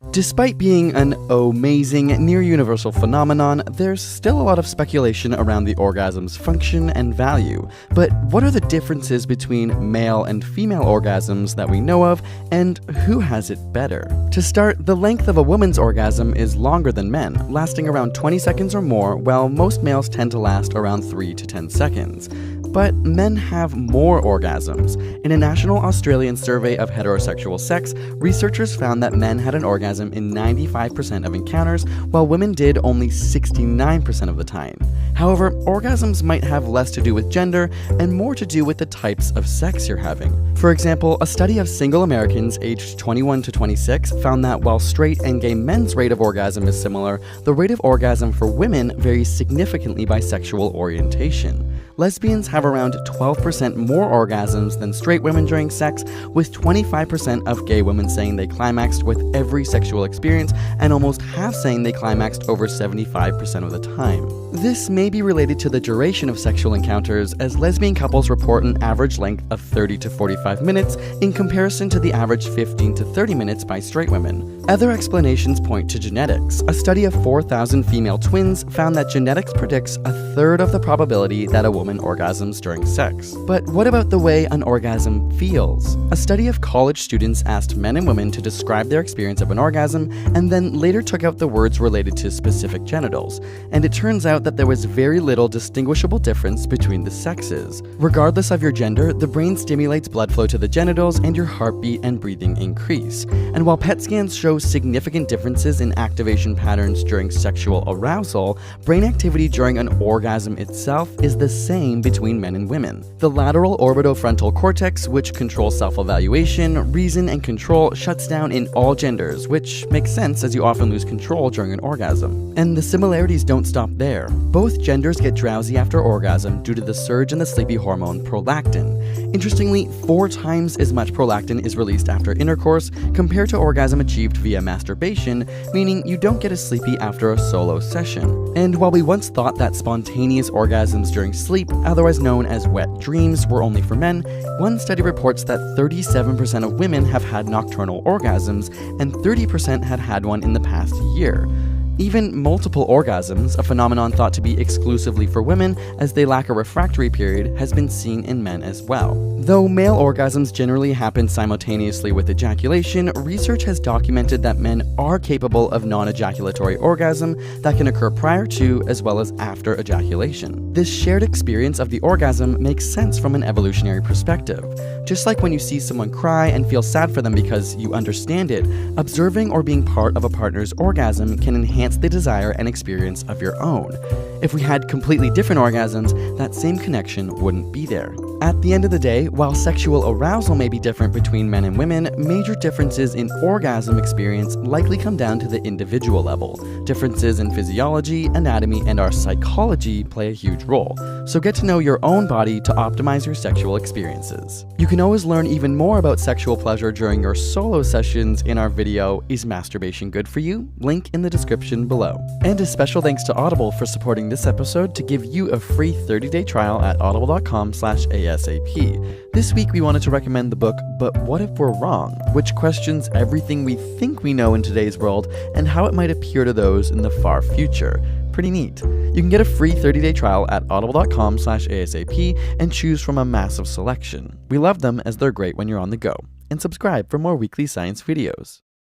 Despite being an amazing, near-universal phenomenon, there's still a lot of speculation around the orgasm's function and value. But what are the differences between male and female orgasms that we know of, and who has it better? To start, the length of a woman's orgasm is longer than men, lasting around 20 seconds or more, while most males tend to last around 3 to 10 seconds. But men have more orgasms. In a national Australian survey of heterosexual sex, researchers found that men had an orgasm in 95% of encounters, while women did only 69% of the time. However, orgasms might have less to do with gender and more to do with the types of sex you're having. For example, a study of single Americans aged 21 to 26 found that while straight and gay men's rate of orgasm is similar, the rate of orgasm for women varies significantly by sexual orientation. Lesbians have around 12% more orgasms than straight women during sex, with 25% of gay women saying they climaxed with every sexual experience, and almost half saying they climaxed over 75% of the time. This may be related to the duration of sexual encounters, as lesbian couples report an average length of 30 to 45 minutes in comparison to the average 15 to 30 minutes by straight women. Other explanations point to genetics. A study of 4,000 female twins found that genetics predicts a third of the probability that a woman orgasms during sex. But what about the way an orgasm feels? A study of college students asked men and women to describe their experience of an orgasm and then later took out the words related to specific genitals, and it turns out that there was very little distinguishable difference between the sexes. Regardless of your gender, the brain stimulates blood flow to the genitals and your heartbeat and breathing increase. And while PET scans show significant differences in activation patterns during sexual arousal, brain activity during an orgasm itself is the same between men and women. The lateral orbitofrontal cortex, which controls self-evaluation, reason, and control, shuts down in all genders, which makes sense as you often lose control during an orgasm. And the similarities don't stop there. Both genders get drowsy after orgasm due to the surge in the sleepy hormone prolactin. Interestingly, 4 times as much prolactin is released after intercourse compared to orgasm achieved via masturbation, meaning you don't get as sleepy after a solo session. And while we once thought that spontaneous orgasms during sleep, otherwise known as wet dreams, were only for men, one study reports that 37% of women have had nocturnal orgasms and 30% had had one in the past year. Even multiple orgasms, a phenomenon thought to be exclusively for women as they lack a refractory period, has been seen in men as well. Though male orgasms generally happen simultaneously with ejaculation, research has documented that men are capable of non-ejaculatory orgasm that can occur prior to as well as after ejaculation. This shared experience of the orgasm makes sense from an evolutionary perspective. Just like when you see someone cry and feel sad for them because you understand it, observing or being part of a partner's orgasm can enhance the desire and experience of your own. If we had completely different orgasms, that same connection wouldn't be there. At the end of the day, while sexual arousal may be different between men and women, major differences in orgasm experience likely come down to the individual level. Differences in physiology, anatomy, and our psychology play a huge role. So get to know your own body to optimize your sexual experiences. You can always learn even more about sexual pleasure during your solo sessions in our video, Is Masturbation Good For You? Link in the description below. And a special thanks to Audible for supporting this episode to give you a free 30-day trial at audible.com/ASAP. This week we wanted to recommend the book But What If We're Wrong?, which questions everything we think we know in today's world and how it might appear to those in the far future. Pretty neat. You can get a free 30-day trial at audible.com/ASAP and choose from a massive selection. We love them as they're great when you're on the go. And subscribe for more weekly science videos.